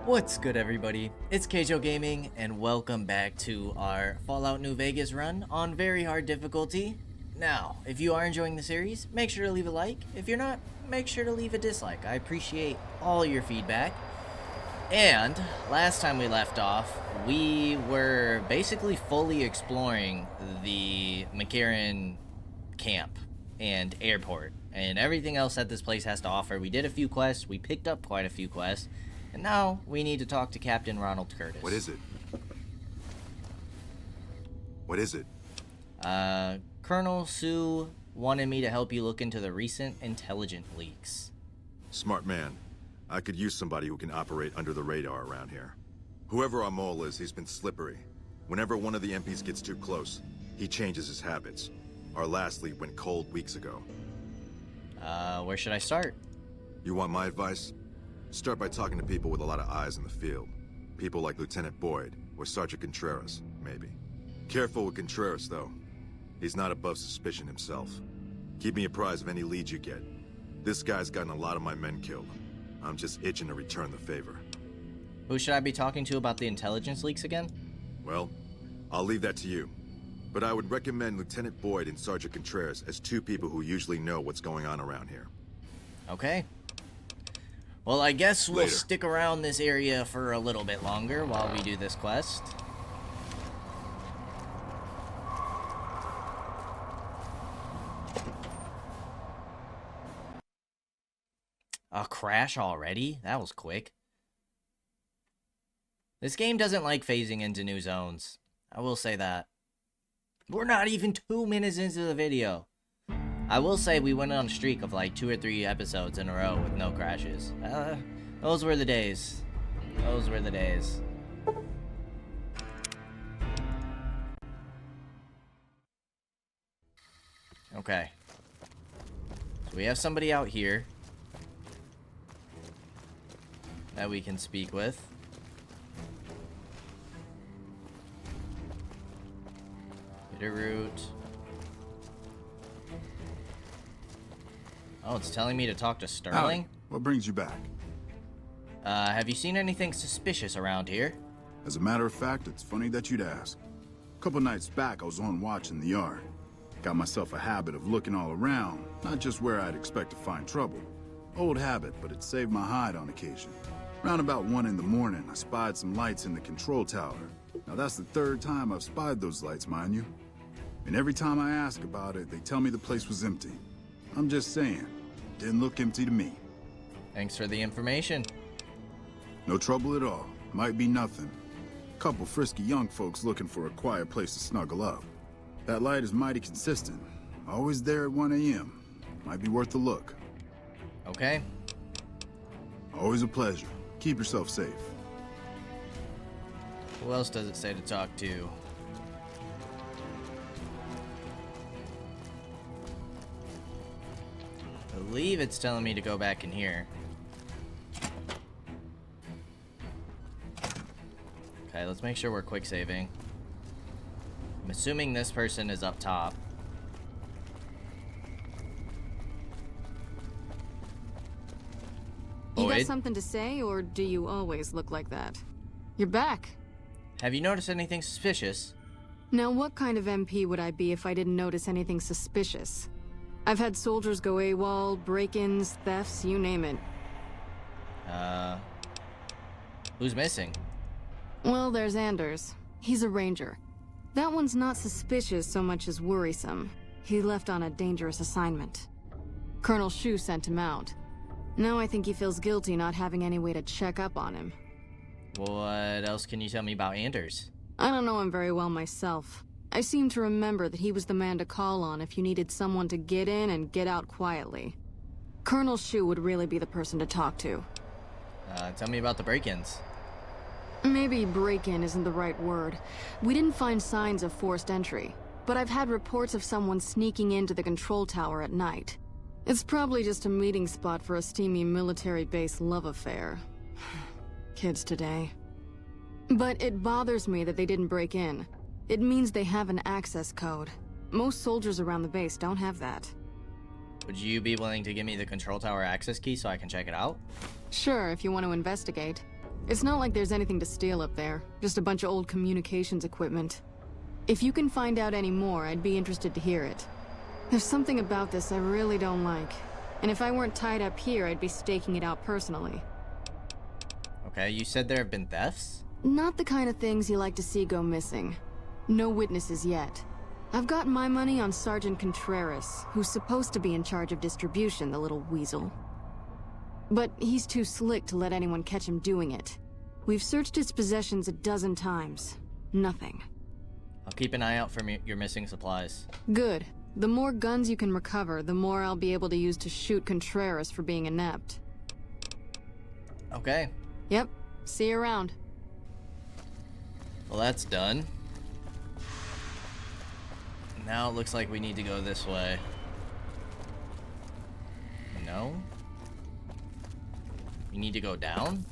What's good, everybody? It's Kaige-O Gaming, and welcome back to our Fallout New Vegas run on very hard difficulty. Now, if you are enjoying the series, make sure to leave a like. If you're not, make sure to leave a dislike. I appreciate all your feedback. And last time we left off, we were basically fully exploring the McCarran camp and airport and everything else that this place has to offer. We did a few quests, we picked up quite a few quests, and now we need to talk to Captain Ronald Curtis. What is it? What is it? Colonel Sue wanted me to help you look into the recent intelligence leaks. Smart man. I could use somebody who can operate under the radar around here. Whoever our mole is, he's been slippery. Whenever one of the MPs gets too close, he changes his habits. Our last lead went cold weeks ago. Where should I start? You want my advice? Start by talking to people with a lot of eyes in the field. People like Lieutenant Boyd, or Sergeant Contreras, maybe. Careful with Contreras, though. He's not above suspicion himself. Keep me apprised of any leads you get. This guy's gotten a lot of my men killed. I'm just itching to return the favor. Who should I be talking to about the intelligence leaks again? Well, I'll leave that to you. But I would recommend Lieutenant Boyd and Sergeant Contreras as two people who usually know what's going on around here. Okay. Well, I guess we'll Later. stick around this area for a little bit longer while we do this quest. A crash already? That was quick. This game doesn't like phasing into new zones. I will say that. We're not even 2 minutes into the video. I will say we went on a streak of like 2 or 3 episodes in a row with no crashes. Those were the days. Those were the days. Okay. So we have somebody out here that we can speak with. Get a route. Oh, it's telling me to talk to Sterling? Howdy. What brings you back? Have you seen anything suspicious around here? As a matter of fact, it's funny that you'd ask. A couple nights back, I was on watch in the yard. Got myself a habit of looking all around, not just where I'd expect to find trouble. Old habit, but it saved my hide on occasion. Round about 1 in the morning, I spied some lights in the control tower. Now that's the 3rd time I've spied those lights, mind you. And every time I ask about it, they tell me the place was empty. I'm just saying, didn't look empty to me. Thanks for the information. No trouble at all. Might be nothing. Couple frisky young folks looking for a quiet place to snuggle up. That light is mighty consistent. Always there at 1 a.m. Might be worth a look. Okay. Always a pleasure. Keep yourself safe. Who else does it say to talk to? I believe it's telling me to go back in here. Okay, let's make sure we're quick saving. I'm assuming this person is up top. You got Boyd? something to say, or do you always look like that? You're back. Have you noticed anything suspicious? Now, what kind of MP would I be if I didn't notice anything suspicious? I've had soldiers go AWOL, break-ins, thefts, you name it. Who's missing? Well, there's Anders. He's a ranger. That one's not suspicious so much as worrisome. He left on a dangerous assignment. Colonel Shu sent him out. Now I think he feels guilty not having any way to check up on him. What else can you tell me about Anders? I don't know him very well myself. I seem to remember that he was the man to call on if you needed someone to get in and get out quietly. Colonel Shu would really be the person to talk to. Tell me about the break-ins. Maybe break-in isn't the right word. We didn't find signs of forced entry, but I've had reports of someone sneaking into the control tower at night. It's probably just a meeting spot for a steamy military base love affair. Kids today. But it bothers me that they didn't break in. It means they have an access code. Most soldiers around the base don't have that. Would you be willing to give me the control tower access key so I can check it out? Sure, if you want to investigate. It's not like there's anything to steal up there, just a bunch of old communications equipment. If you can find out any more, I'd be interested to hear it. There's something about this I really don't like, and if I weren't tied up here, I'd be staking it out personally. Okay, you said there have been thefts? Not the kind of things you like to see go missing. No witnesses yet. I've got my money on Sergeant Contreras, who's supposed to be in charge of distribution, the little weasel. But he's too slick to let anyone catch him doing it. We've searched his possessions a dozen times. Nothing. I'll keep an eye out for your missing supplies. Good. The more guns you can recover, the more I'll be able to use to shoot Contreras for being inept. Okay. Yep. See you around. Well, that's done. Now it looks like we need to go this way. No? We need to go down?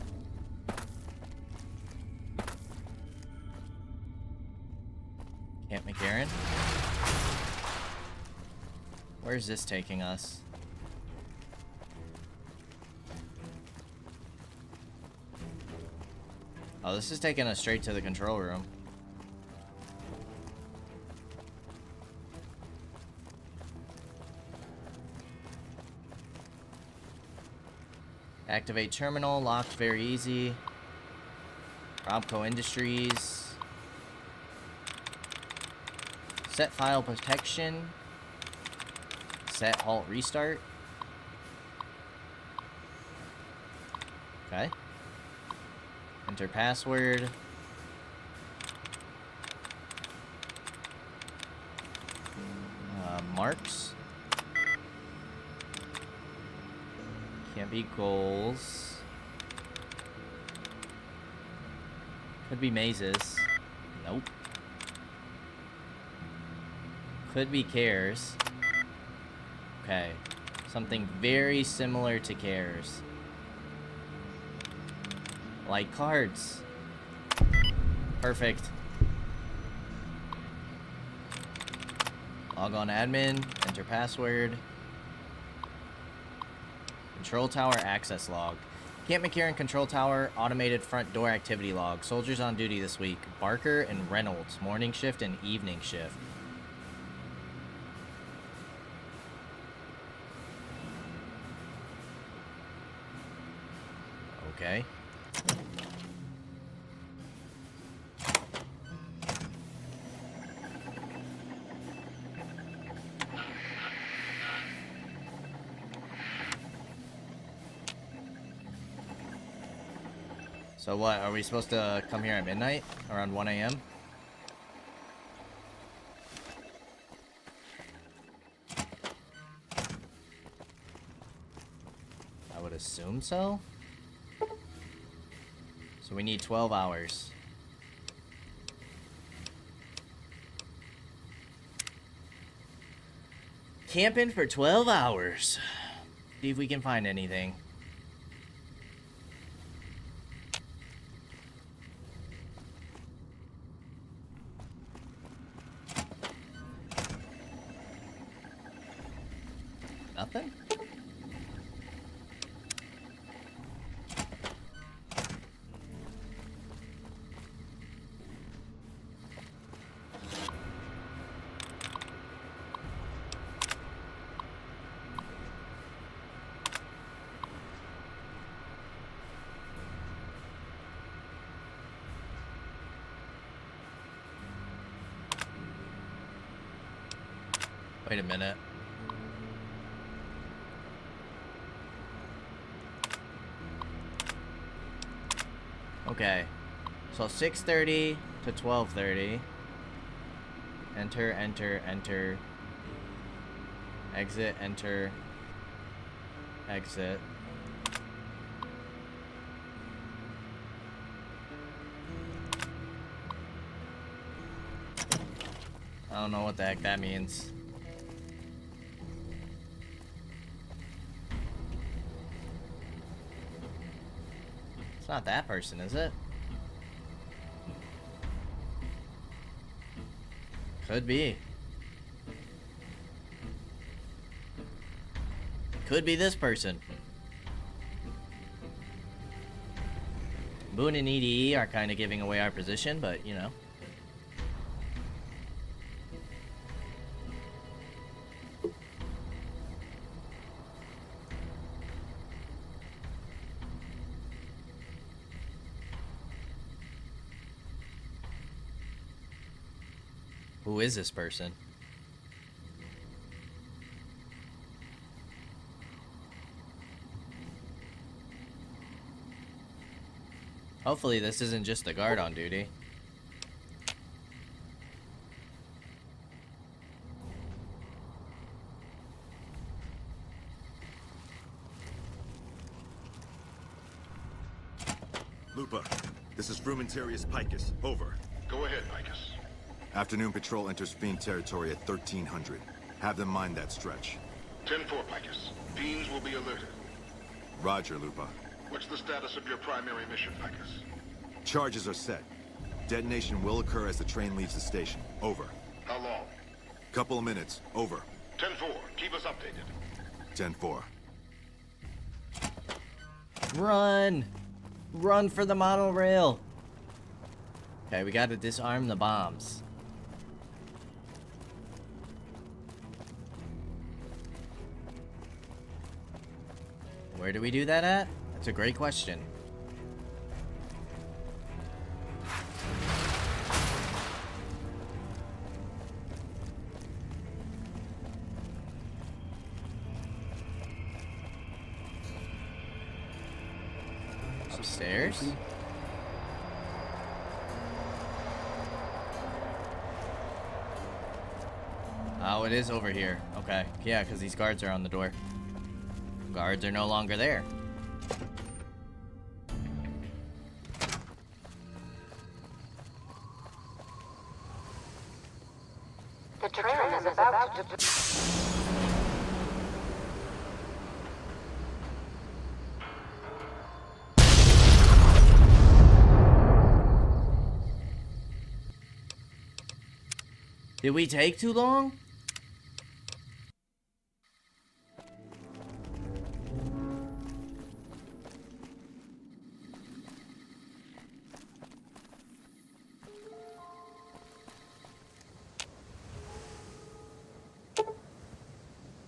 Camp McCarran? Where's this taking us? Oh, this is taking us straight to the control room. Activate terminal, locked, very easy. Robco Industries. Set file protection. Set halt restart. Okay. Enter password. Marks. Can't be goals. Could be mazes. Nope. Could be cares. Okay. Something very similar to cares. Like cards. Perfect. Log on admin. Enter password. Control tower access log. Camp McCarran control tower automated front door activity log. Soldiers on duty this week. Barker and Reynolds. Morning shift and evening shift. Okay. So what, are we supposed to come here at midnight? Around 1 a.m.? I would assume so. So we need 12 hours. Camping for 12 hours. See if we can find anything. Nothing? Wait a minute. Okay, so 6:30 to 12:30. Enter, enter, enter. Exit, enter. Exit. I don't know what the heck that means. It's not that person, is it? Could be. Could be this person. Boone and EDE are kind of giving away our position, but you know. Who is this person? Hopefully this isn't just the guard on duty. Lupa, this is Frumentarius Picus. Over. Go ahead, Picus. Afternoon patrol enters Fiend territory at 1300. Have them mind that stretch. 10-4, Picus. Fiends will be alerted. Roger, Lupa. What's the status of your primary mission, Picus? Charges are set. Detonation will occur as the train leaves the station. Over. How long? Couple of minutes. Over. 10-4. Keep us updated. 10-4. Run! Run for the monorail! Okay, we gotta disarm the bombs. Where do we do that at? That's a great question. Upstairs? Oh, it is over here. Okay. Yeah, because these guards are on the door. Guards are no longer there. The train is about to... Did we take too long?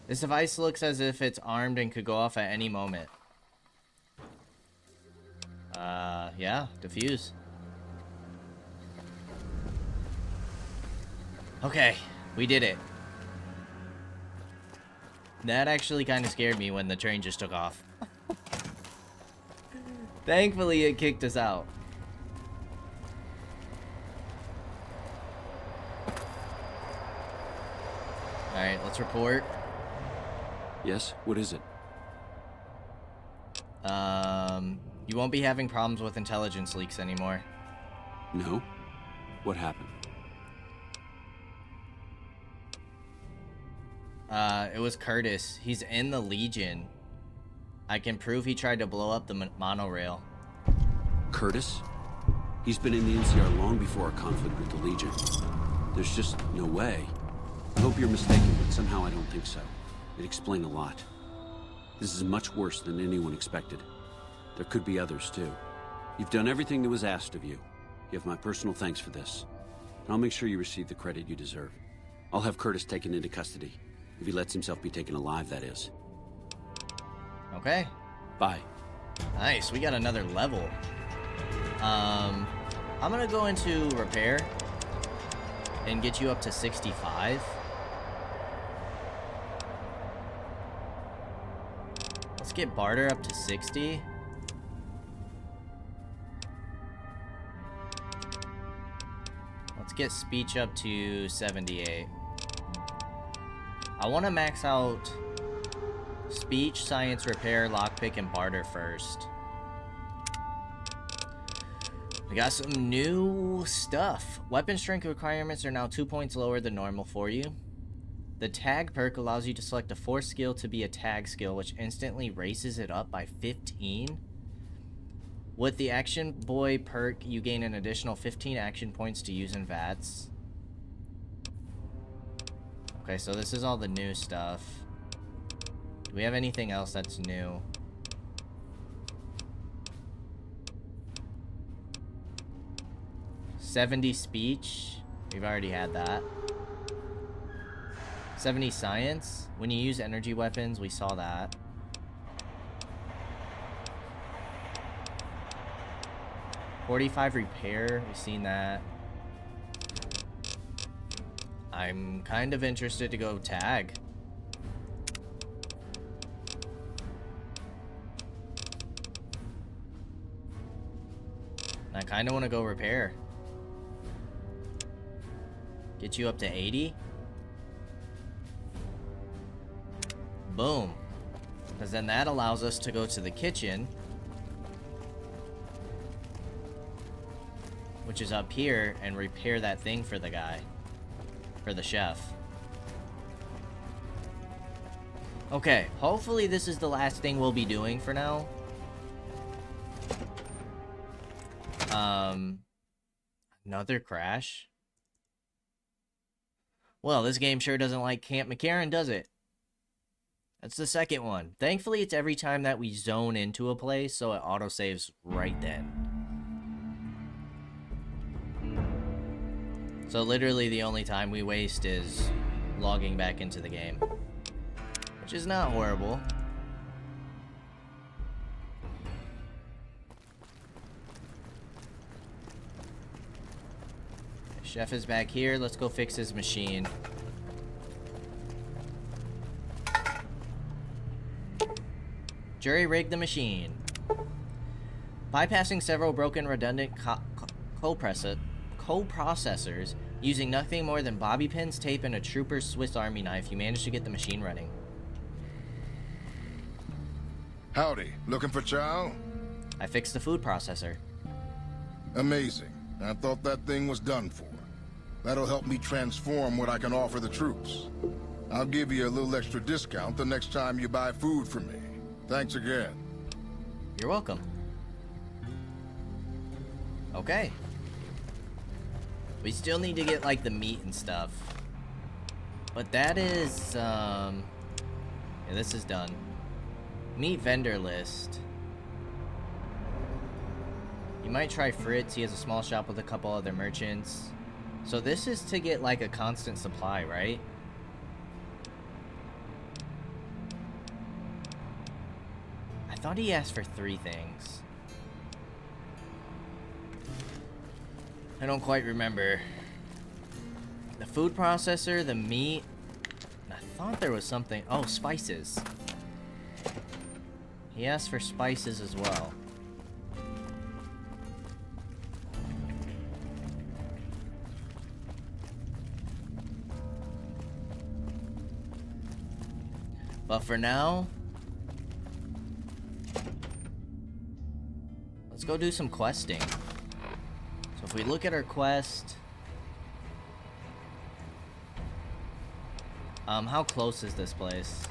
This device looks as if it's armed and could go off at any moment. Yeah, defuse. Okay, we did it. That actually kind of scared me when the train just took off. Thankfully, it kicked us out. Alright, let's report. Yes? What is it? You won't be having problems with intelligence leaks anymore. No? What happened? It was Curtis. He's in the Legion. I can prove he tried to blow up the monorail. Curtis? He's been in the NCR long before our conflict with the Legion. There's just no way. I hope you're mistaken, but somehow I don't think so. It'd explain a lot. This is much worse than anyone expected. There could be others, too. You've done everything that was asked of you. You have my personal thanks for this. And I'll make sure you receive the credit you deserve. I'll have Curtis taken into custody. If he lets himself be taken alive, that is. Okay. Bye. Nice, we got another level. I'm gonna go into repair and get you up to 65. Let's get barter up to 60. Let's get speech up to 78. I want to max out speech, science, repair, lockpick, and barter first. We got some new stuff. Weapon strength requirements are now 2 points lower than normal for you. The tag perk allows you to select a force skill to be a tag skill, which instantly raises it up by 15. With the action boy perk, you gain an additional 15 action points to use in VATS. Okay, so this is all the new stuff. Do we have anything else that's new? 70 speech. We've already had that. 70 science. When you use energy weapons, we saw that. $45 repair. We've seen that. I'm kind of interested to go tag. I kind of want to go repair. Get you up to 80. Boom. Because then that allows us to go to the kitchen, which is up here, and repair that thing for the guy. For the chef. Okay, hopefully this is the last thing we'll be doing for now. Another crash? Well, this game sure doesn't like Camp McCarran, does it? That's the second one. Thankfully, it's every time that we zone into a place, so it autosaves right then. So literally the only time we waste is logging back into the game. Which is not horrible. Chef is back here. Let's go fix his machine. Jury-rigged the machine. Bypassing several broken redundant coprocessors, using nothing more than bobby pins, tape, and a trooper's Swiss Army knife, you managed to get the machine running. Howdy. Looking for Chow? I fixed the food processor. Amazing. I thought that thing was done for. That'll help me transform what I can offer the troops. I'll give you a little extra discount the next time you buy food from me. Thanks again. You're welcome. Okay. We still need to get, like, the meat and stuff. But that is, yeah, this is done. Meat vendor list. You might try Fritz. He has a small shop with a couple other merchants. So this is to get, like, a constant supply, right? I thought he asked for 3 things. I don't quite remember. The food processor, the meat. I thought there was something. Oh, spices. He asked for spices as well. But for now, let's go do some questing. So if we look at our quest, how close is this place?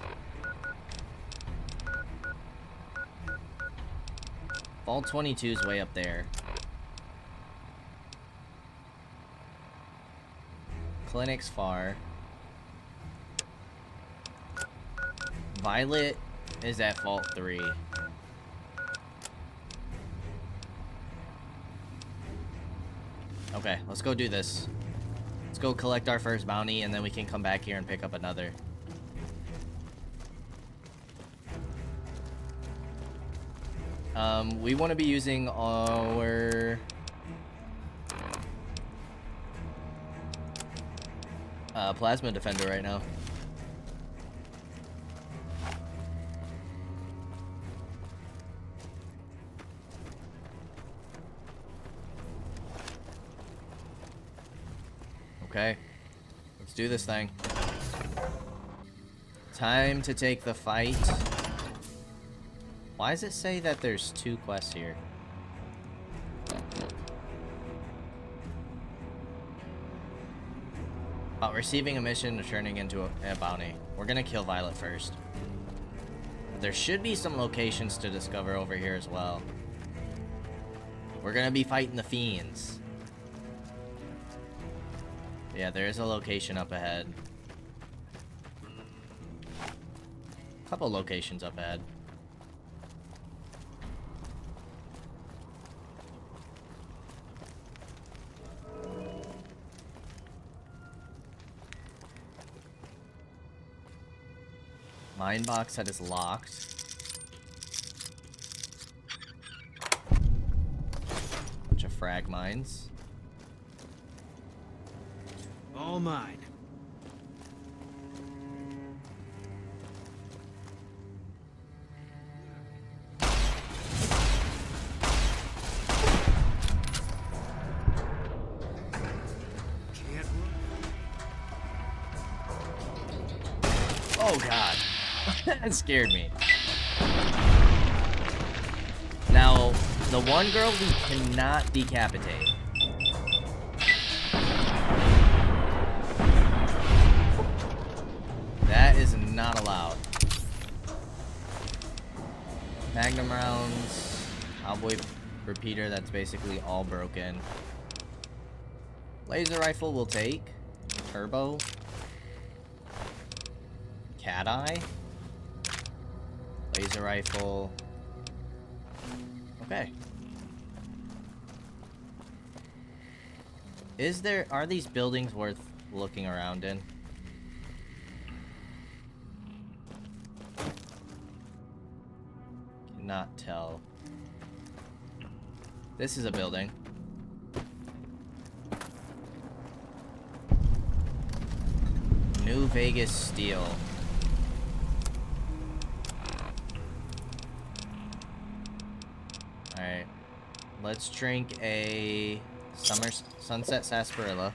Vault 22 is way up there. Clinic's far. Violet is at Vault 3. Okay, let's go do this. Let's go collect our first bounty, and then we can come back here and pick up another. We want to be using our plasma defender right now. Okay, let's do this thing. Time to take the fight. Why does it say that there's 2 quests here? Receiving a mission and turning into a bounty. We're gonna kill Violet first. There should be some locations to discover over here as well. We're gonna be fighting the fiends. Yeah, there is a location up ahead. Couple locations up ahead. Mine box that is locked. Bunch of frag mines. All mine. Oh god. That scared me. Now, the one girl we cannot decapitate. That is not allowed. Magnum rounds. Cowboy repeater, that's basically all broken. Laser rifle we'll take. Turbo. Cat eye. Laser rifle. Okay. Are these buildings worth looking around in? Cannot tell. This is a building. New Vegas Steel. Alright. Let's drink a Sunset Sarsaparilla.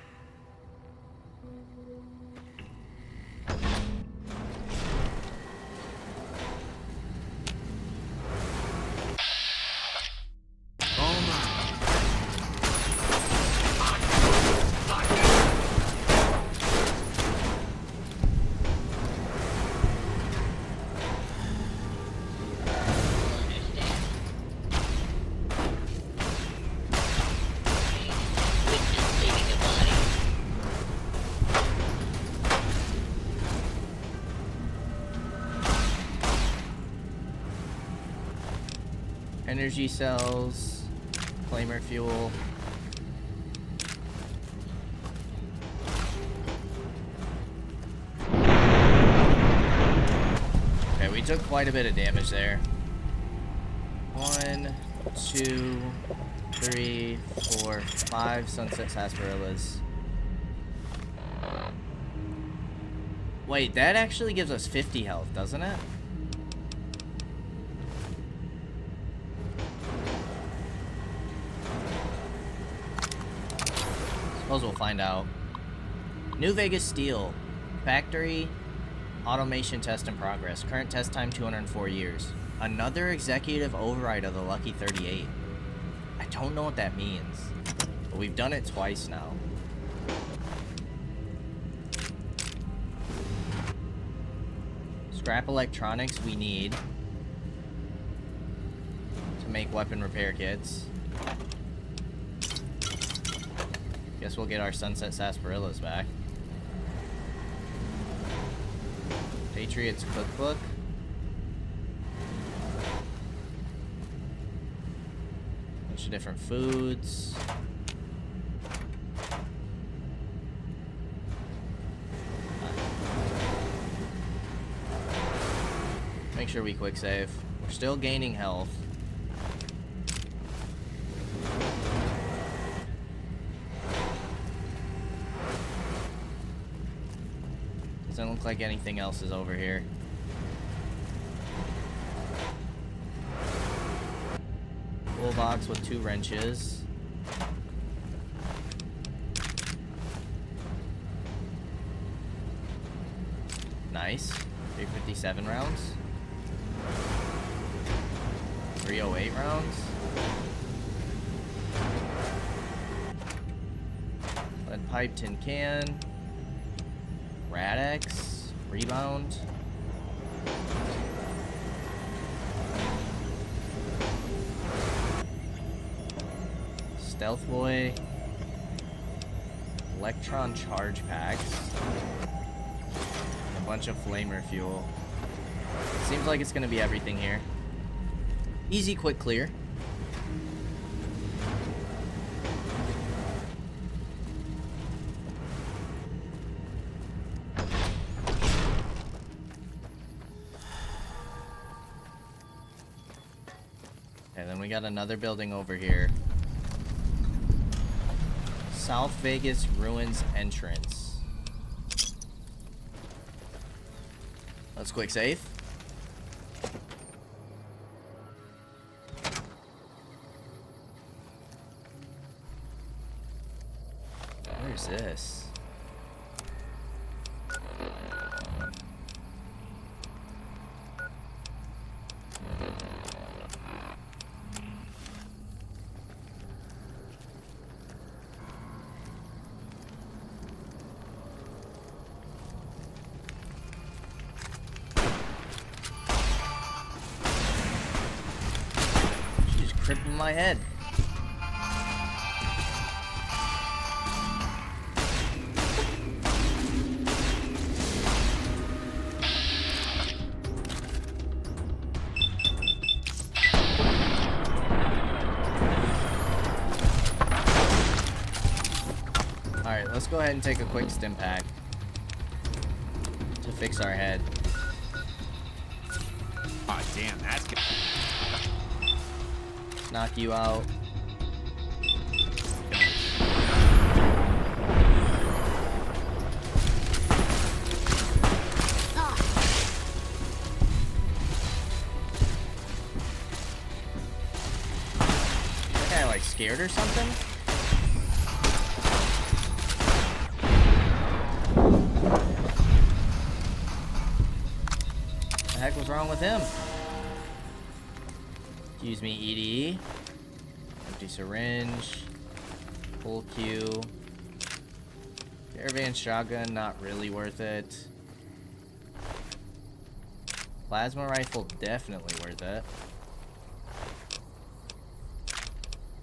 Energy cells, flamer fuel. Okay, we took quite a bit of damage there. 1, 2, 3, 4, 5 Sunset Sarsaparillas. Wait, that actually gives us 50 health, doesn't it? Suppose we'll find out. New Vegas Steel. Factory automation test in progress. Current test time 204 years. Another executive override of the Lucky 38. I don't know what that means. But we've done it twice now. Scrap electronics we need to make weapon repair kits. Guess we'll get our Sunset Sarsaparillas back. Patriot's Cookbook. Bunch of different foods. Make sure we quick save. We're still gaining health. Doesn't look like anything else is over here. Toolbox with 2 wrenches. Nice. 357 rounds. 308 rounds. Lead pipe, tin can. Rad-X, rebound. Stealth Boy. Electron charge packs. A bunch of flamer fuel. Seems like it's gonna be everything here. Easy, quick clear. got another building over here. South Vegas Ruins entrance. Let's quick save. Where's this? She's crippling my head. Alright, let's go ahead and take a quick stim pack to fix our head. Aw, damn, that's good. Knock you out. That guy like scared or something? What the heck was wrong with him? Use me, EDE. Empty syringe. Full Q. Caravan shotgun, not really worth it. Plasma rifle, definitely worth it.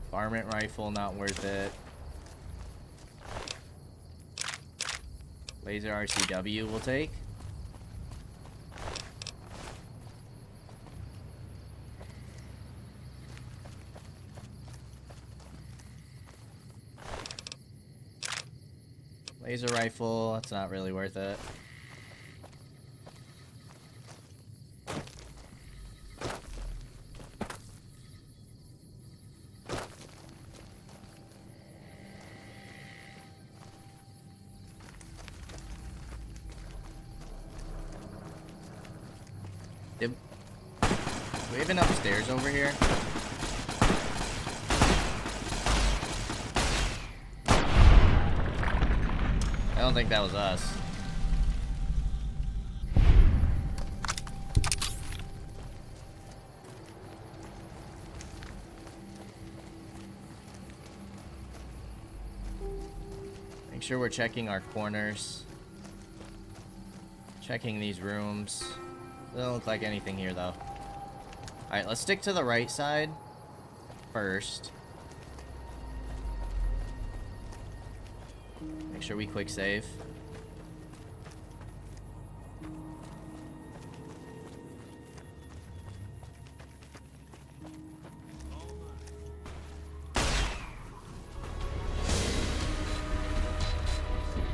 Varmint rifle, not worth it. Laser RCW we'll take. Laser rifle, that's not really worth it. Do we have enough stairs over here? I don't think that was us. Make sure we're checking our corners. Checking these rooms. Doesn't look like anything here though. Alright, let's stick to the right side first. Make sure we quick save.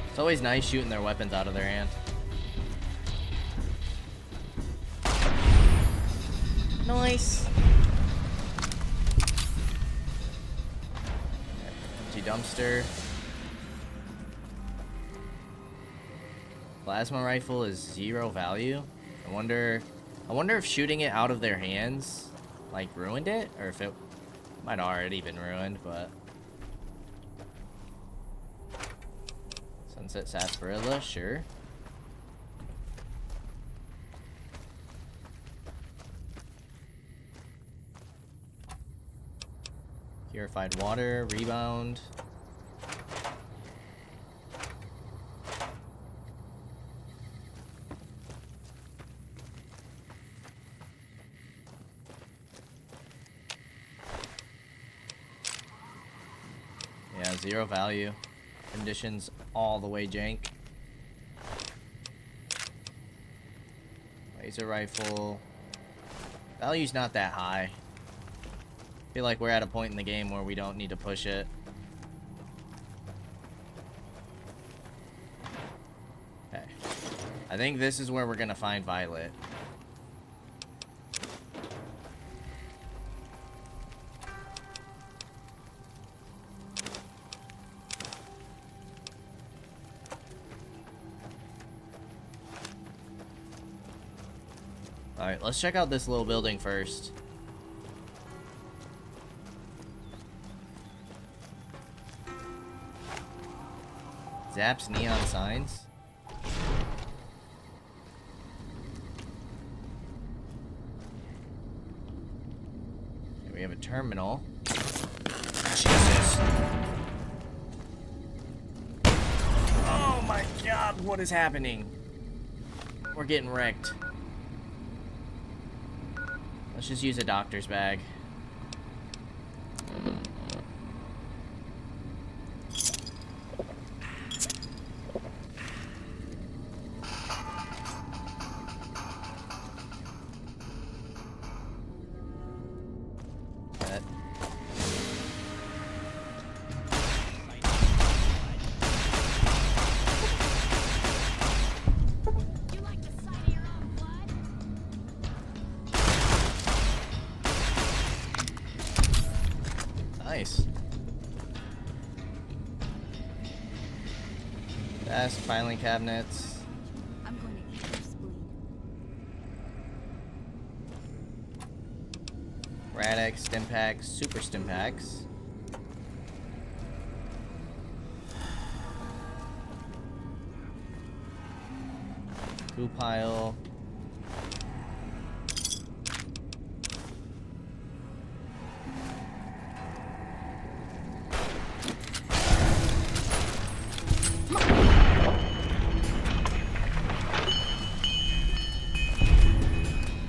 It's always nice shooting their weapons out of their hand. Nice. Empty dumpster. Plasma rifle is 0 value. I wonder if shooting it out of their hands like ruined it, or if it might already been ruined, but Sunset Sarsaparilla, sure. Purified water, rebound. Yeah, 0 value. Conditions all the way jank. Laser rifle. Value's not that high. I feel like we're at a point in the game where we don't need to push it. Okay. I think this is where we're gonna find Violet. Alright, let's check out this little building first. Zaps neon signs. Here we have a terminal. Jesus! Oh my god, what is happening? We're getting wrecked. Let's just use a doctor's bag. That. You like the sight of your own blood? Nice. Desk, filing cabinets. I'm going to eat your spleen. Radix, stim packs, super stim packs. Goo pile.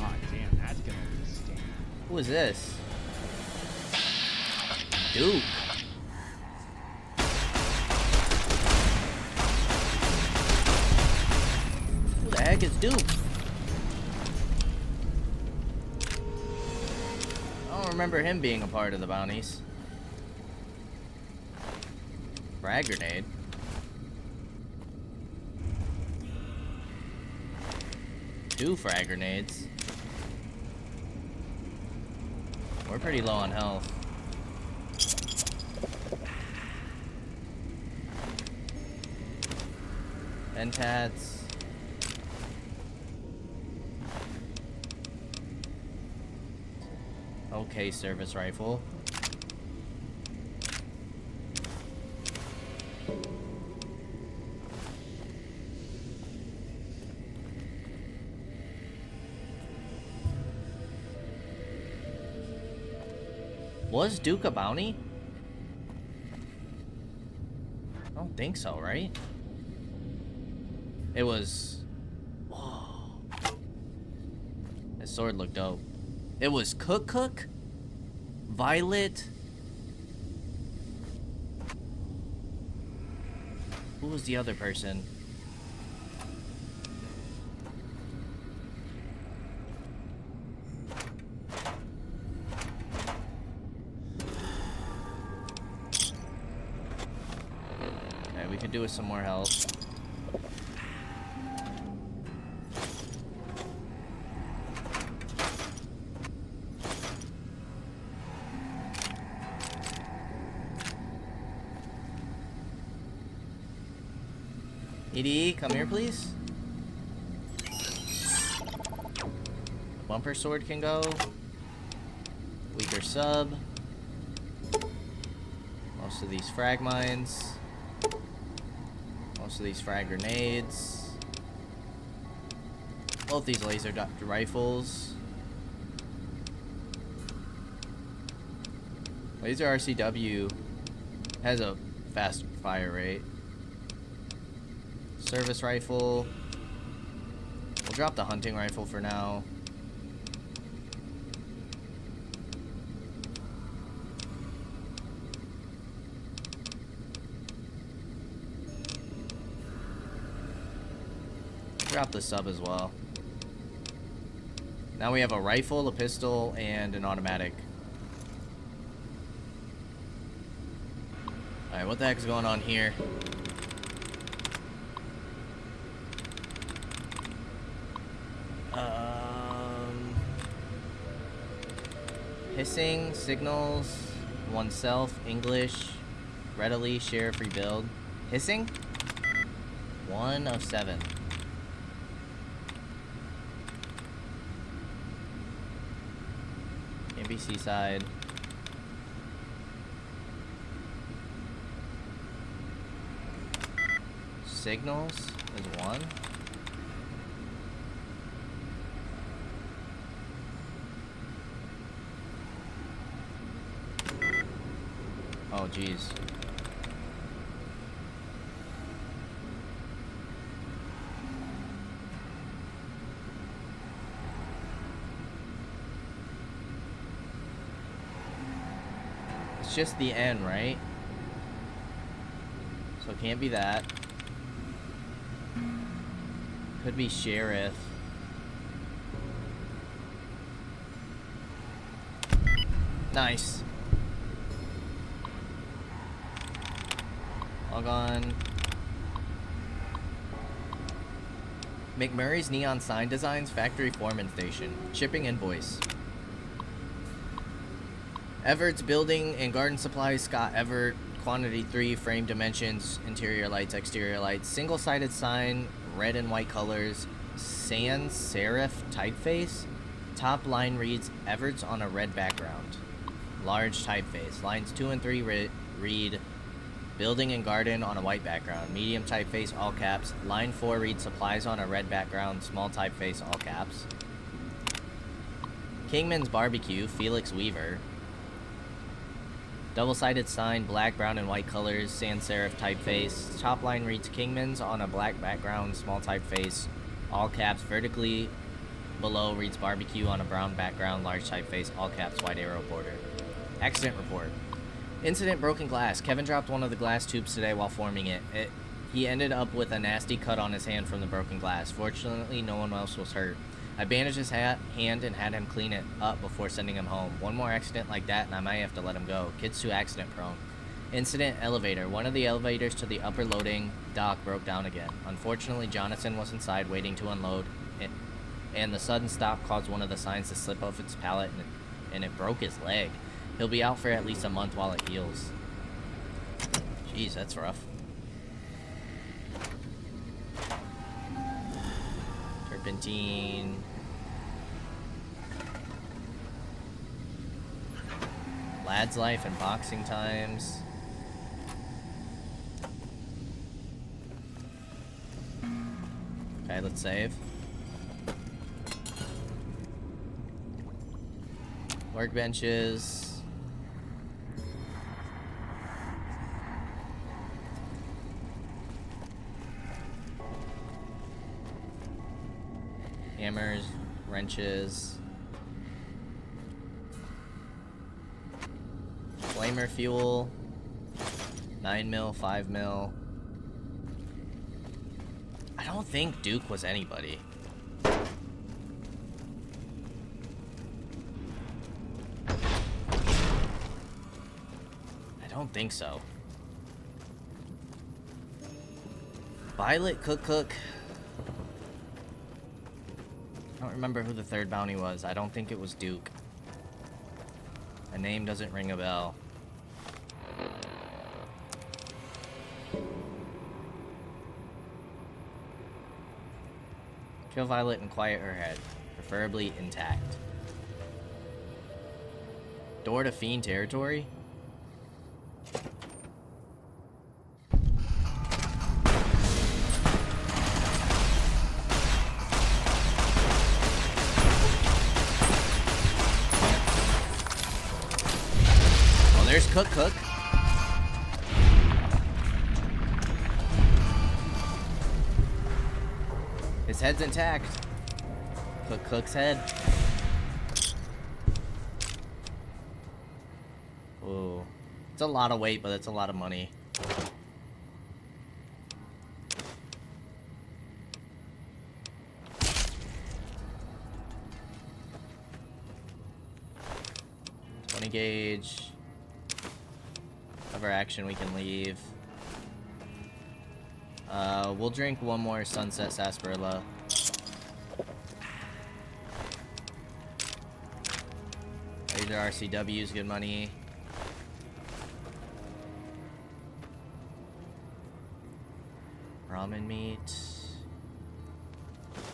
Oh, damn, that's gonna stink. Who is this? Duke. Who the heck is Duke? I don't remember him being a part of the bounties. Frag grenade. Two frag grenades. We're pretty low on health. Ventats. Okay, service rifle. Was Duke a bounty? I don't think so, right? It was... Whoa. His sword looked dope. It was Cook? Violet? Who was the other person? Okay, we could do with some more health. EDE, come here, please. Bumper sword can go. Weaker sub. Most of these frag mines. Most of these frag grenades. Both these laser rifles. Laser RCW has a fast fire rate. Service rifle. We'll drop the hunting rifle for now. Drop the sub as well. Now we have a rifle, a pistol, and an automatic. Alright, what the heck is going on here? Hissing, signals, oneself, English, readily share free build. Hissing? 1 of 7. Maybe Seaside. Signals is one. Oh, geez. It's just the N, right? So it can't be that. Could be Sheriff. Nice. Log on. McMurray's Neon Sign Designs Factory Foreman Station. Shipping invoice. Everett's Building and Garden Supplies, Scott Everett. Quantity 3, frame dimensions, interior lights, exterior lights. Single-sided sign, red and white colors. Sans serif typeface. Top line reads Everett's on a red background. Large typeface. Lines 2 and 3 read Building and Garden on a white background. Medium typeface, all caps. Line 4 reads Supplies on a red background. Small typeface, all caps. Kingman's Barbecue, Felix Weaver. Double-sided sign, black, brown, and white colors. Sans serif typeface. Top line reads Kingman's on a black background. Small typeface, all caps. Vertically below reads Barbecue on a brown background. Large typeface, all caps, white arrow border. Accident report. Incident: broken glass. Kevin dropped one of the glass tubes today while forming it. He ended up with a nasty cut on his hand from the broken glass. Fortunately, no one else was hurt. I bandaged his hand and had him clean it up before sending him home. One more accident like that and I might have to let him go. Kid's too accident prone. Incident: elevator. One of the elevators to the upper loading dock broke down again. Unfortunately, Jonathan was inside waiting to unload, and the sudden stop caused one of the signs to slip off its pallet and it broke his leg. He'll be out for at least a month while it heals. Jeez, that's rough. Turpentine. Lad's life and boxing times. Okay, let's save. Workbenches. Hammers, wrenches, flamer fuel, 9mm, 5mm. I don't think Duke was anybody. I don't think so. Violet Cook. I don't remember who the third bounty was. I don't think it was Duke. A name doesn't ring a bell. Kill Violet and quiet her head, preferably intact. Door to Fiend territory? There's Cook. His head's intact. Cook's head. Ooh. It's a lot of weight, but it's a lot of money. .20 gauge. Cover action, we can leave. We'll drink one more Sunset Sarsaparilla. These are RCWs, good money. Ramen meat.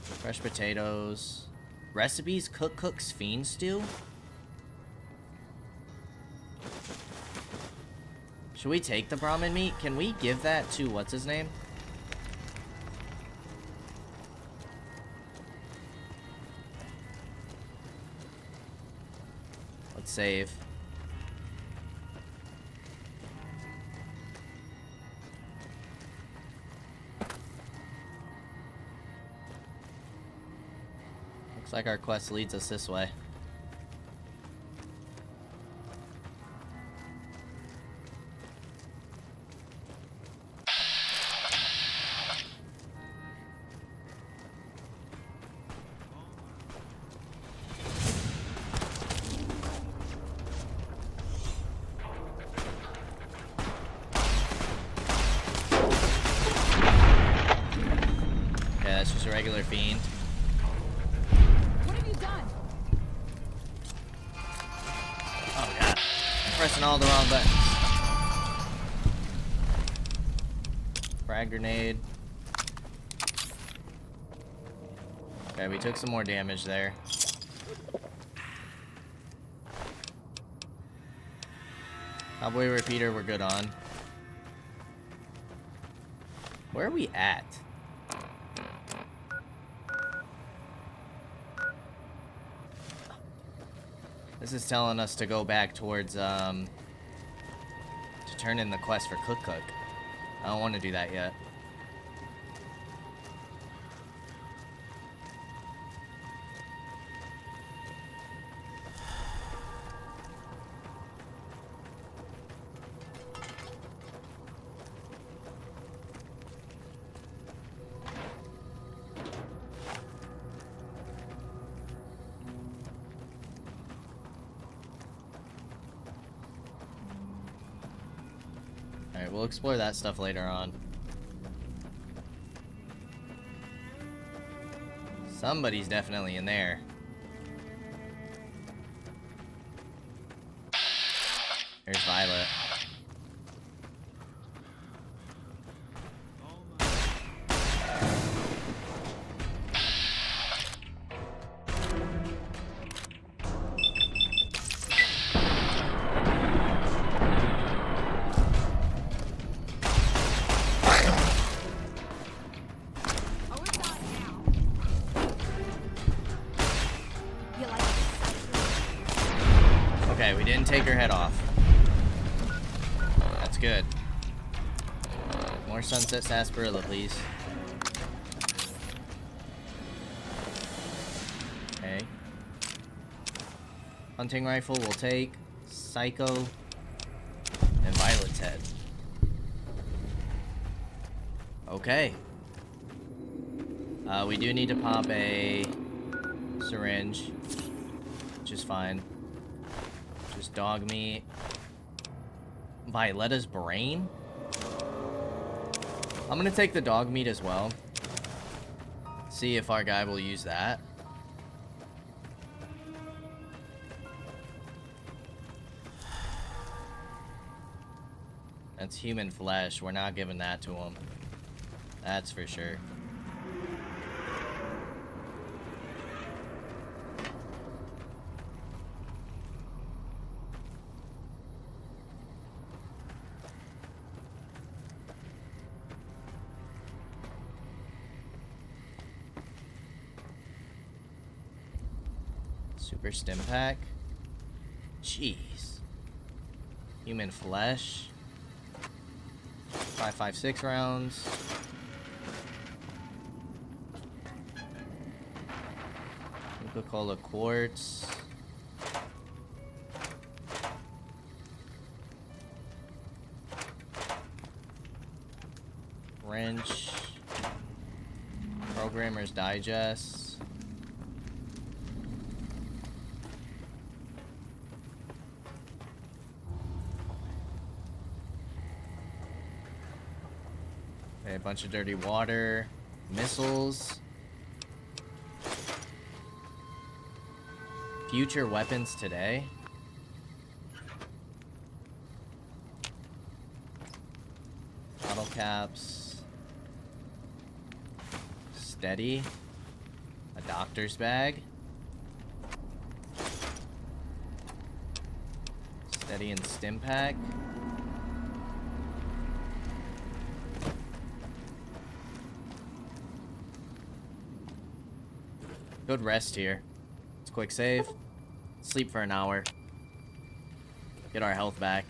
Fresh potatoes. Recipes: Cook's Fiend Stew. Should we take the Brahmin meat? Can we give that to what's his name? Let's save. Looks like our quest leads us this way. Yeah, that's just a regular fiend. What have you done? Oh god. I'm pressing all the wrong buttons. Frag grenade. Okay, we took some more damage there. Cowboy repeater we're good on. Where are we at? This is telling us to go back towards, to turn in the quest for Cook. I don't want to do that yet. Alright, we'll explore that stuff later on. Somebody's definitely in there. There's Violet. Oh, it's on now. You like the sight? Okay, we didn't take her head off. That's good. More Sunset Sarsaparilla, please. Okay. Hunting rifle we'll take. Psycho. And Violet's head. Okay. We do need to pop a syringe, which is fine. Just dog meat. Violetta's brain? I'm gonna take the dog meat as well. See if our guy will use that. That's human flesh. We're not giving that to him. That's for sure. Super stim pack. Jeez. Human flesh. 5.56 rounds. Coca-Cola quartz. Wrench. Programmer's Digest. Okay, a bunch of dirty water. Missiles. Future weapons today. Bottle caps. Steady. A doctor's bag. Steady and stim pack. Good rest here. Let's quick save. Sleep for an hour. Get our health back.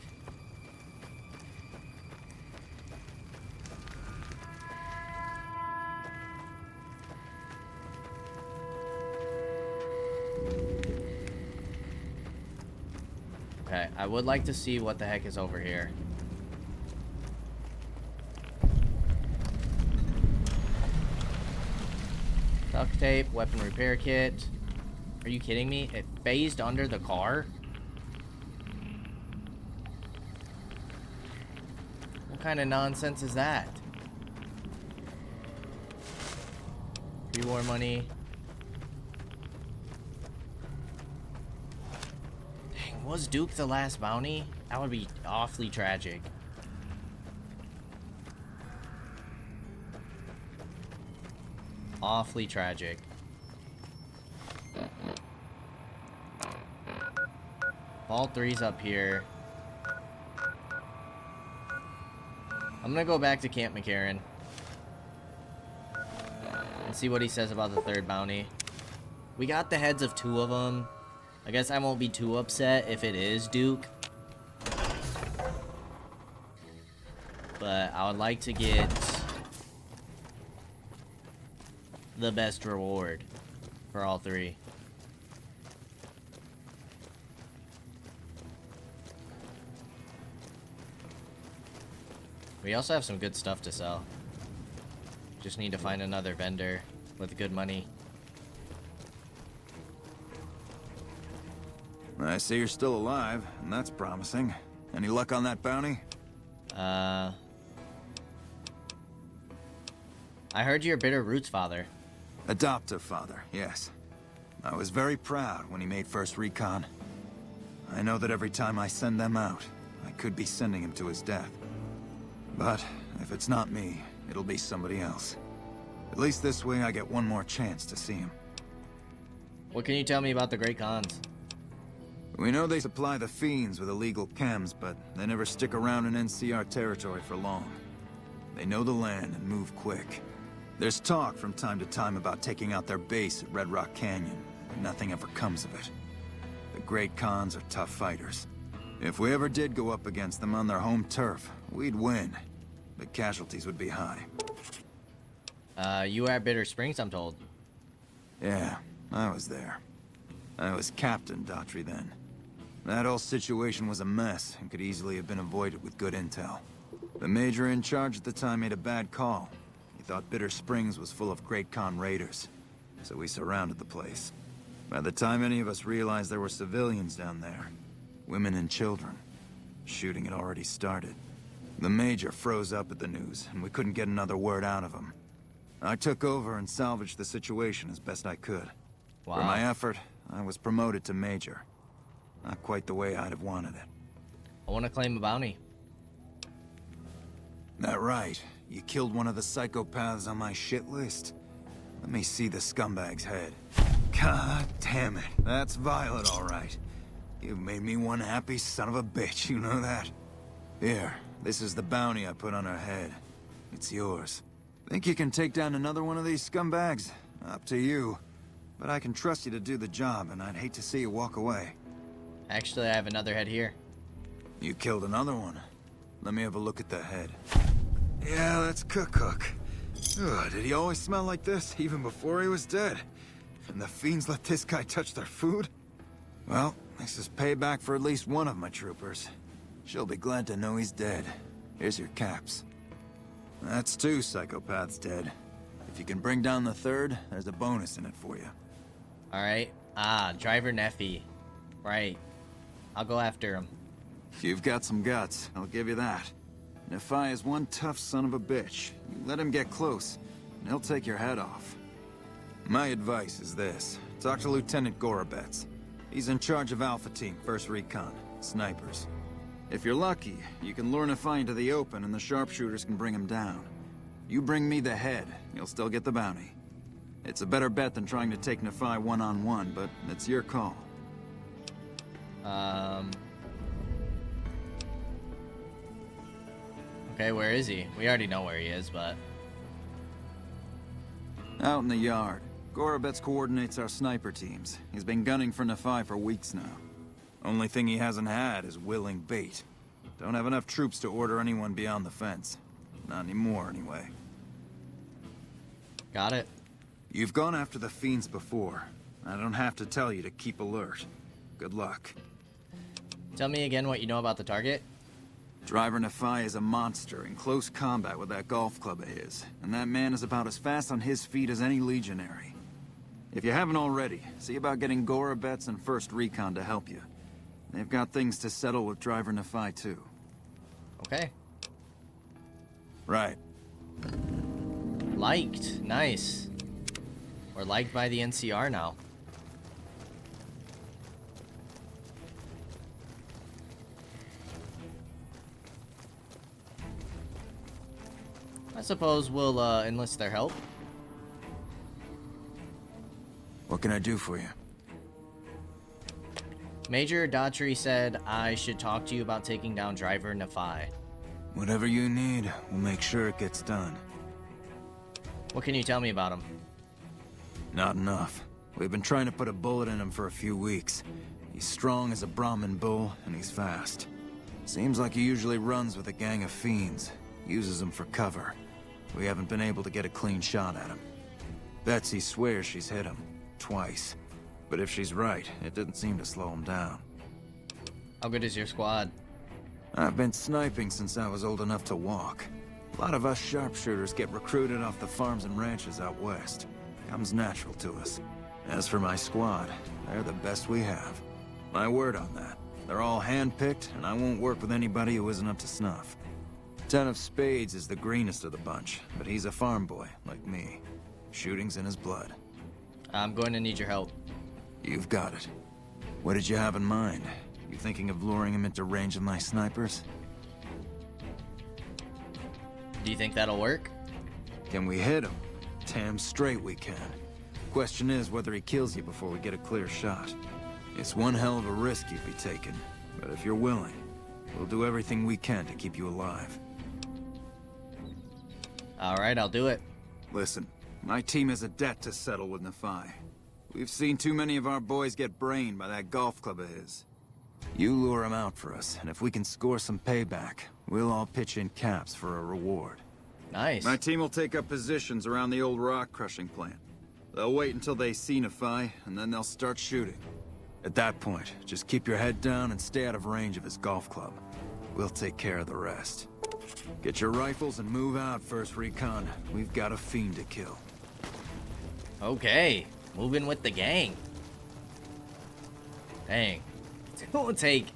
Okay, I would like to see what the heck is over here. Duct tape, weapon repair kit. Are you kidding me? It phased under the car? What kind of nonsense is that? Pre-war money. Dang, was Duke the last bounty? That would be awfully tragic. Awfully tragic. All three's up here. I'm gonna go back to Camp McCarran and see what he says about the third bounty. We got the heads of 2 of them. I guess I won't be too upset if it is Duke. But I would like to get the best reward for all 3. We also have some good stuff to sell. Just need to find another vendor with good money. I see you're still alive, and that's promising. Any luck on that bounty? I heard you're Bitter Root's father. Adoptive father, yes. I was very proud when he made first recon. I know that every time I send them out, I could be sending him to his death. But if it's not me, it'll be somebody else. At least this way I get one more chance to see him. What can you tell me about the Great Khans? We know they supply the Fiends with illegal chems, but they never stick around in NCR territory for long. They know the land and move quick. There's talk from time to time about taking out their base at Red Rock Canyon, but nothing ever comes of it. The Great Khans are tough fighters. If we ever did go up against them on their home turf, we'd win, but casualties would be high. You were at Bitter Springs, I'm told. Yeah, I was there. I was Captain Daughtry then. That whole situation was a mess and could easily have been avoided with good intel. The major in charge at the time made a bad call. He thought Bitter Springs was full of Great Khan raiders, so we surrounded the place. By the time any of us realized there were civilians down there, women and children, shooting had already started. The major froze up at the news, and we couldn't get another word out of him. I took over and salvaged the situation as best I could. Wow. For my effort, I was promoted to major. Not quite the way I'd have wanted it. I want to claim a bounty. That right? You killed one of the psychopaths on my shit list? Let me see the scumbag's head. God damn it. That's Violet, all right. You've made me one happy son of a bitch, you know that? Here, this is the bounty I put on her head. It's yours. Think you can take down another one of these scumbags? Up to you. But I can trust you to do the job, and I'd hate to see you walk away. Actually, I have another head here. You killed another one. Let me have a look at the head. Yeah, that's Cook. Ugh, did he always smell like this, even before he was dead? And the fiends let this guy touch their food? Well, this is payback for at least one of my troopers. She'll be glad to know he's dead. Here's your caps. That's 2 psychopaths dead. If you can bring down the third, there's a bonus in it for you. Alright. Driver Neffy. Right. I'll go after him. You've got some guts, I'll give you that. Nephi is one tough son of a bitch. You let him get close, and he'll take your head off. My advice is this. Talk to Lieutenant Gorobets. He's in charge of Alpha Team, First Recon, snipers. If you're lucky, you can lure Nephi into the open and the sharpshooters can bring him down. You bring me the head, you'll still get the bounty. It's a better bet than trying to take Nephi one-on-one, but it's your call. Okay, where is he? We already know where he is, but... Out in the yard. Gorobets coordinates our sniper teams. He's been gunning for Nephi for weeks now. Only thing he hasn't had is willing bait. Don't have enough troops to order anyone beyond the fence. Not anymore, anyway. Got it. You've gone after the fiends before. I don't have to tell you to keep alert. Good luck. Tell me again what you know about the target. Driver Nephi is a monster in close combat with that golf club of his, and that man is about as fast on his feet as any legionary. If you haven't already, see about getting Gorobets and 1st Recon to help you. They've got things to settle with Driver Nephi, too. Okay. Right. Liked. Nice. We're liked by the NCR now. I suppose we'll enlist their help. What can I do for you? Major Daughtry said I should talk to you about taking down Driver Nephi. Whatever you need, we'll make sure it gets done. What can you tell me about him? Not enough. We've been trying to put a bullet in him for a few weeks. He's strong as a Brahmin bull, and he's fast. Seems like he usually runs with a gang of fiends. Uses them for cover. We haven't been able to get a clean shot at him. Betsy swears she's hit him. Twice. But if she's right, it didn't seem to slow him down. How good is your squad? I've been sniping since I was old enough to walk. A lot of us sharpshooters get recruited off the farms and ranches out west. Comes natural to us. As for my squad, they're the best we have. My word on that. They're all hand-picked, and I won't work with anybody who isn't up to snuff. Ten of Spades is the greenest of the bunch, but he's a farm boy, like me. Shooting's in his blood. I'm going to need your help. You've got it. What did you have in mind? You thinking of luring him into range of my snipers? Do you think that'll work? Can we hit him? Damn straight we can. Question is whether he kills you before we get a clear shot. It's one hell of a risk you'd be taking, but if you're willing, we'll do everything we can to keep you alive. Alright, I'll do it. Listen, my team has a debt to settle with Nephi. We've seen too many of our boys get brained by that golf club of his. You lure him out for us, and if we can score some payback, we'll all pitch in caps for a reward. Nice. My team will take up positions around the old rock crushing plant. They'll wait until they see Nephi, and then they'll start shooting. At that point, just keep your head down and stay out of range of his golf club. We'll take care of the rest. Get your rifles and move out, 1st Recon. We've got a fiend to kill. Okay. Moving with the gang. Dang. It will take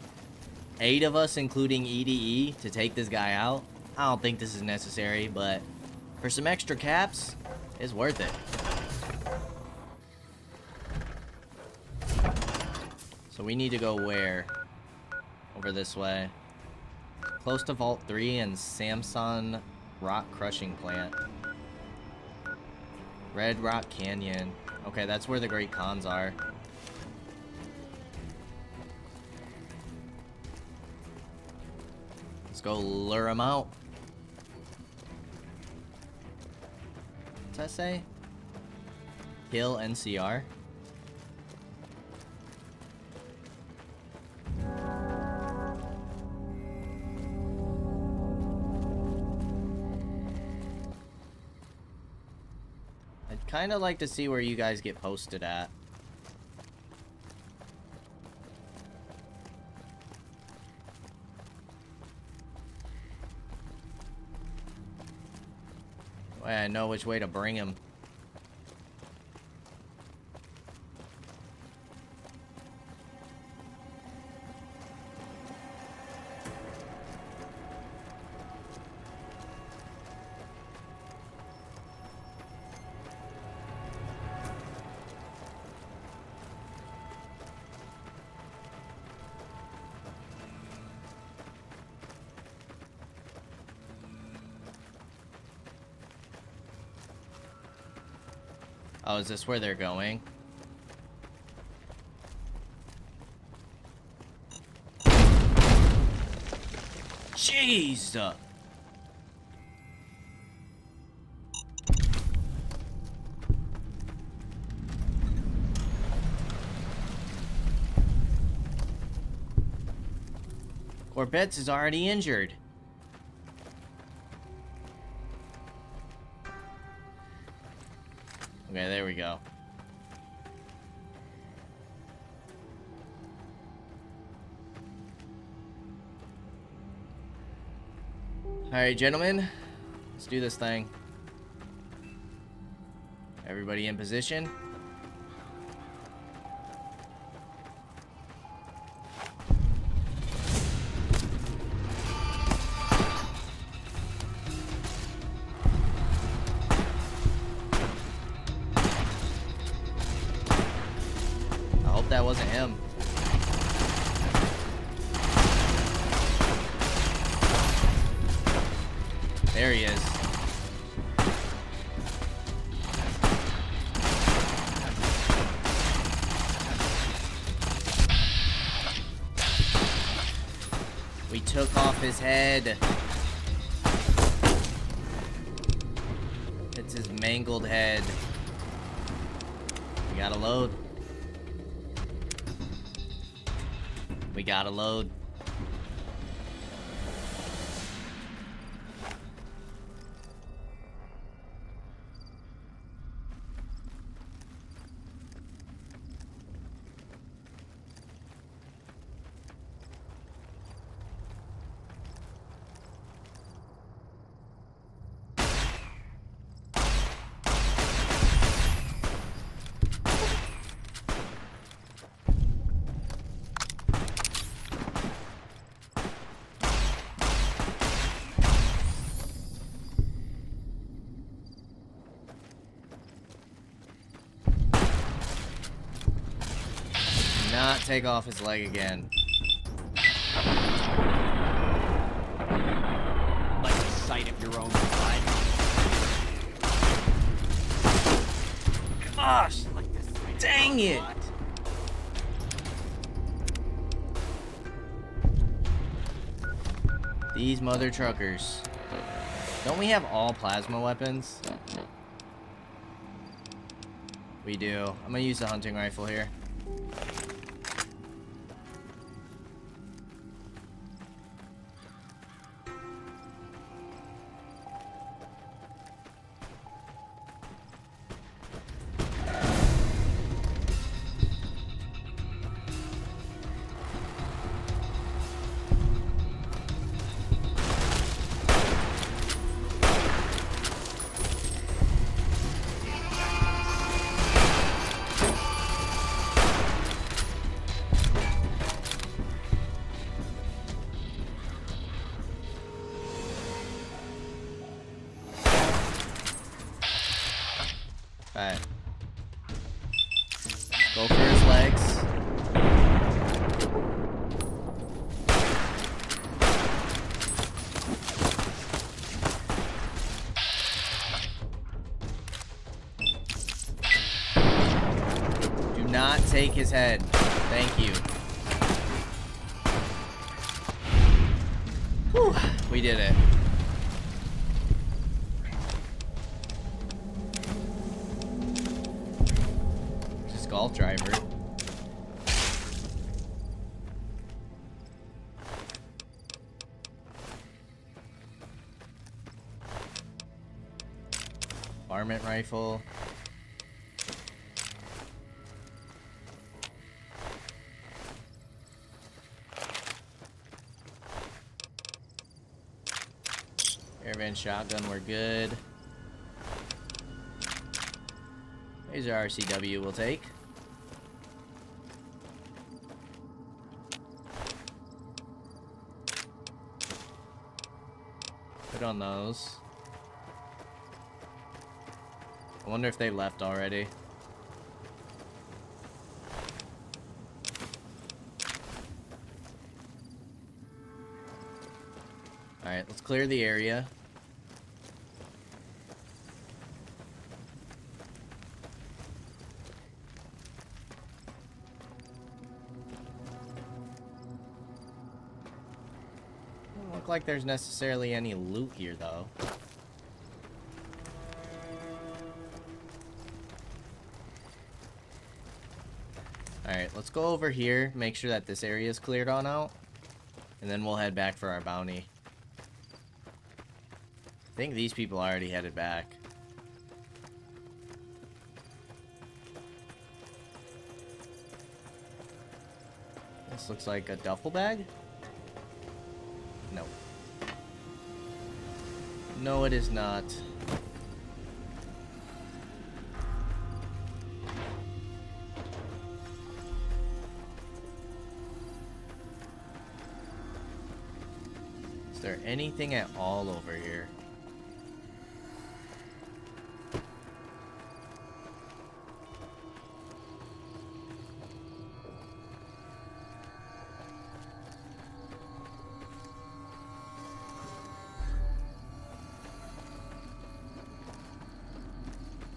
8 of us, including EDE, to take this guy out. I don't think this is necessary, but for some extra caps, it's worth it. So we need to go where? Over this way. Close to Vault 3 and Samson Rock Crushing Plant. Red Rock Canyon. Okay, that's where the Great Khans are. Let's go lure them out. What's that say? Kill NCR. I'd kind of like to see where you guys get posted at. Way I know which way to bring him. Oh, is this where they're going? Jeez! Corpetz is already injured. Okay, there we go. Alright, gentlemen. Let's do this thing. Everybody in position. I hope that wasn't him. There he is. We took off his head. It's his mangled head. We gotta load. We gotta load. Not take off his leg again. Like the sight of your own blood. Gosh! Dang it! These mother truckers. Don't we have all plasma weapons? We do. I'm gonna use the hunting rifle here. Alright. Go for his legs. Do not take his head. Thank you. Whew, we did it. Golf driver. Varmint rifle. Airvan shotgun, we're good. Laser RCW we'll take. Put on those. I wonder if they left already. Alright, let's clear the area. Doesn't look like there's necessarily any loot here, though. Alright, let's go over here, make sure that this area is cleared on out. And then we'll head back for our bounty. I think these people already headed back. This looks like a duffel bag? No. No, it is not. Is there anything at all over here?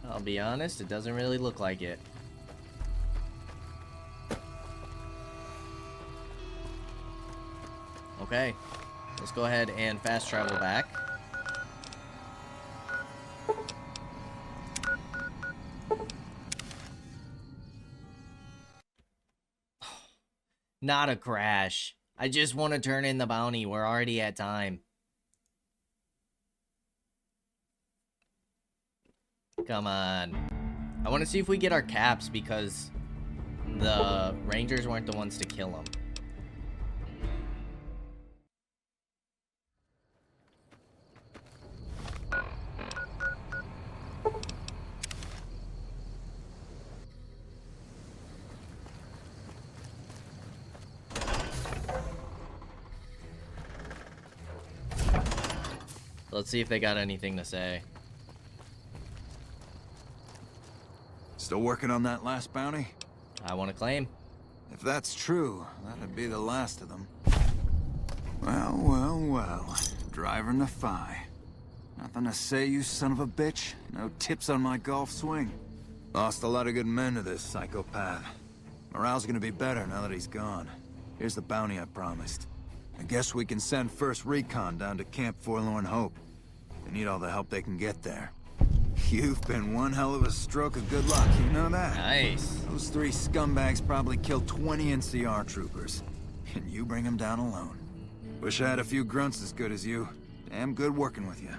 I'll be honest, it doesn't really look like it. Okay, let's go ahead and fast travel back. Not a crash. I just want to turn in the bounty. We're already at time. Come on. I want to see if we get our caps because the Rangers weren't the ones to kill them. Let's see if they got anything to say. Still working on that last bounty? I want to claim. If that's true, that'd be the last of them. Well, well, well. Driving the Phi. Nothing to say, you son of a bitch? No tips on my golf swing? Lost a lot of good men to this psychopath. Morale's gonna be better now that he's gone. Here's the bounty I promised. I guess we can send first recon down to Camp Forlorn Hope. They need all the help they can get there. You've been one hell of a stroke of good luck, you know that? Nice. Those three scumbags probably killed 20 NCR troopers. And you bring them down alone. Wish I had a few grunts as good as you. Damn good working with you.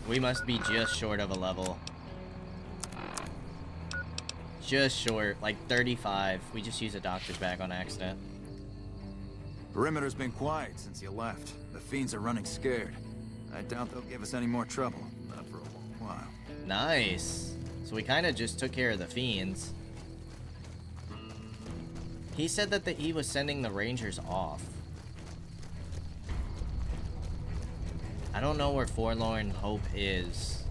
We must be just short of a level. Just short, like 35. We just used a doctor's bag on accident. Perimeter's been quiet since you left. The fiends are running scared. I doubt they'll give us any more trouble. Not for a long while. Nice. So we kind of just took care of the fiends. He said that he was sending the Rangers off. I don't know where Forlorn Hope is.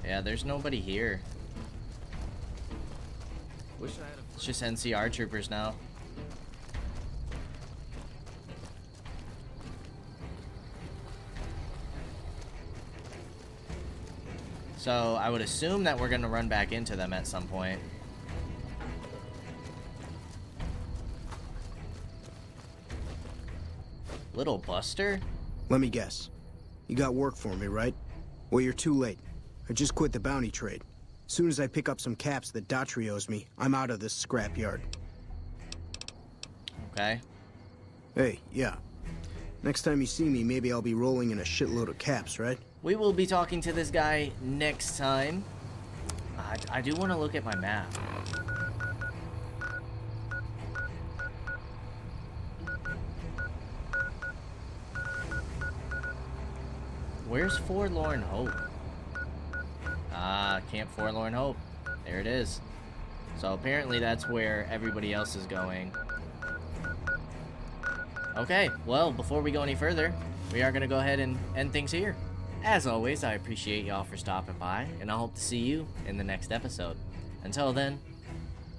Yeah, there's nobody here. It's just NCR troopers now. So I would assume that we're gonna run back into them at some point. Little Buster? Let me guess. You got work for me, right? Well, you're too late. I just quit the bounty trade. As soon as I pick up some caps that Daughtry owes me, I'm out of this scrapyard. Okay. Hey, yeah. Next time you see me, maybe I'll be rolling in a shitload of caps, right? We will be talking to this guy next time. I do want to look at my map. Where's Forlorn Hope? Ah, Camp Forlorn Hope. There it is. So apparently that's where everybody else is going. Okay, well, before we go any further, we are going to go ahead and end things here. As always, I appreciate y'all for stopping by, and I hope to see you in the next episode. Until then,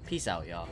peace out, y'all.